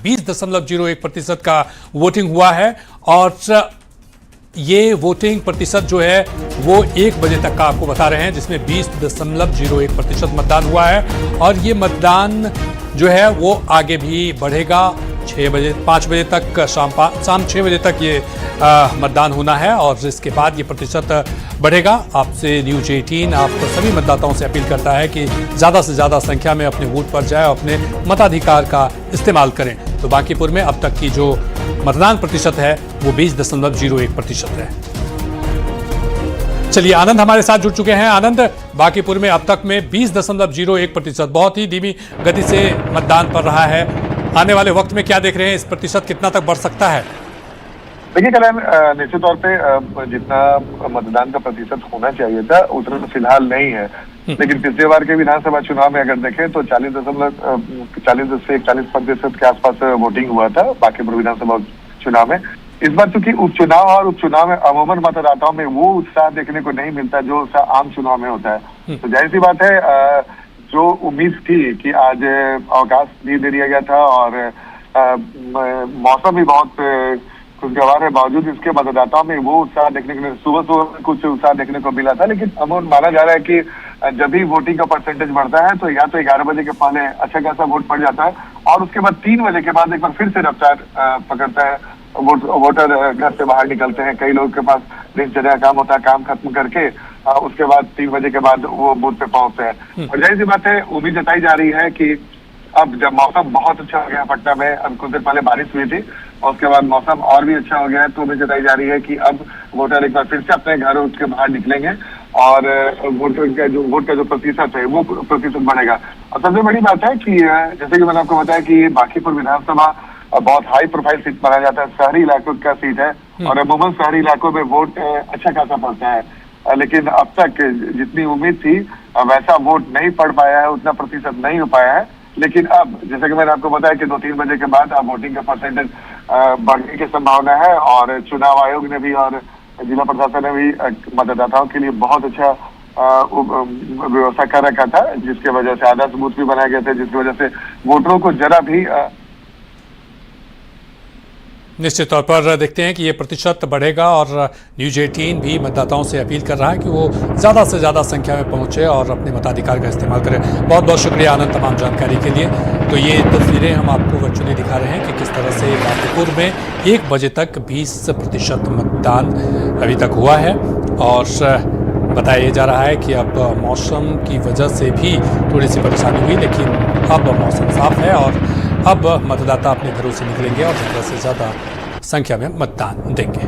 20.01% का वोटिंग हुआ है और ये वोटिंग प्रतिशत जो है वो 1 बजे तक का आपको बता रहे हैं, जिसमें 20.01% मतदान हुआ है और ये मतदान जो है वो आगे भी बढ़ेगा। 5 बजे तक शाम 6 बजे तक ये मतदान होना है और इसके बाद ये प्रतिशत बढ़ेगा। आपसे न्यूज 18 आप सभी मतदाताओं से अपील करता है कि ज़्यादा से ज़्यादा संख्या में अपने वोट पर जाए, अपने मताधिकार का इस्तेमाल करें। तो बांकीपुर में अब तक की जो मतदान प्रतिशत है वो 20.01% है। चलिए, आनंद हमारे साथ जुड़ चुके हैं। आनंद, बांकीपुर में अब तक में 20.01%, बहुत ही धीमी गति से मतदान पड़ रहा है। आने वाले वक्त में क्या देख रहे हैं, इस प्रतिशत कितना तक बढ़ सकता है? देखिए कल्याण, निश्चित तौर पे जितना मतदान का प्रतिशत होना चाहिए था उतना तो फिलहाल नहीं है, लेकिन पिछले बार के विधानसभा चुनाव में अगर देखें तो 40 से 41% के आसपास वोटिंग हुआ था बांकीपुर विधानसभा चुनाव में। इस बार चूंकि उपचुनाव में अमूमन मतदाताओं में वो उत्साह देखने को नहीं मिलता जो उत्साह आम चुनाव में होता है। तो जाहिर सी बात है, जो उम्मीद थी कि आज अवकाश भी दे दिया गया था और मौसम भी बहुत खुशगवार है, बावजूद इसके मतदाताओं में वो उत्साह देखने को सुबह कुछ उत्साह देखने को मिला था। लेकिन अमूमन माना जा रहा है कि जब भी वोटिंग का परसेंटेज बढ़ता है तो या तो 11 बजे के पहले अच्छा खासा वोट पड़ जाता है और उसके बाद 3 बजे के बाद एक बार फिर से रफ्तार पकड़ता है। वोटर घर से बाहर निकलते हैं, कई लोगों के पास दिनचर्या काम होता है, काम खत्म करके उसके बाद 3 बजे के बाद वो बूथ पे पहुंचते हैं। और जाहिर सी बात है, उम्मीद जताई जा रही है कि अब जब मौसम बहुत अच्छा हो गया पटना में, अब कुछ देर पहले बारिश हुई थी और उसके बाद मौसम और भी अच्छा हो गया है, तो उम्मीद जताई जा रही है कि अब वोटर एक बार फिर से अपने घरों के बाहर निकलेंगे और वोट का जो प्रतिशत है वो प्रतिशत बढ़ेगा। और सबसे बड़ी बात है कि जैसे कि मैंने आपको बताया कि बांकीपुर विधानसभा बहुत हाई प्रोफाइल सीट माना जाता है, शहरी इलाकों का सीट है और अमूमन शहरी इलाकों में वोट अच्छा खासा पड़ता है। लेकिन अब तक जितनी उम्मीद थी वैसा वोट नहीं पड़ पाया है, उतना प्रतिशत नहीं हो पाया है। लेकिन अब जैसे कि मैंने आपको बताया कि 2-3 बजे के बाद अब वोटिंग का परसेंटेज बढ़ने की संभावना है और चुनाव आयोग ने भी और जिला प्रशासन ने भी मतदाताओं के लिए बहुत अच्छा व्यवस्था कर रखा था, जिसके वजह से आदर्श बूथ भी बनाए गए थे, जिसकी वजह से वोटरों को जरा भी निश्चित तौर पर देखते हैं कि ये प्रतिशत बढ़ेगा और न्यूज 18 भी मतदाताओं से अपील कर रहा है कि वो ज़्यादा से ज़्यादा संख्या में पहुंचे और अपने मताधिकार का इस्तेमाल करें। बहुत बहुत शुक्रिया आनंद तमाम जानकारी के लिए। तो ये तस्वीरें हम आपको वर्चुअली दिखा रहे हैं कि किस तरह से बांकीपुर में 1 बजे तक 20% मतदान अभी तक हुआ है और बताया जा रहा है कि अब मौसम की वजह से भी थोड़ी सी परेशानी हुई, लेकिन अब मौसम साफ है और अब मतदाता अपने घरों से निकलेंगे और ज़्यादा से ज़्यादा संख्या में मतदान देंगे।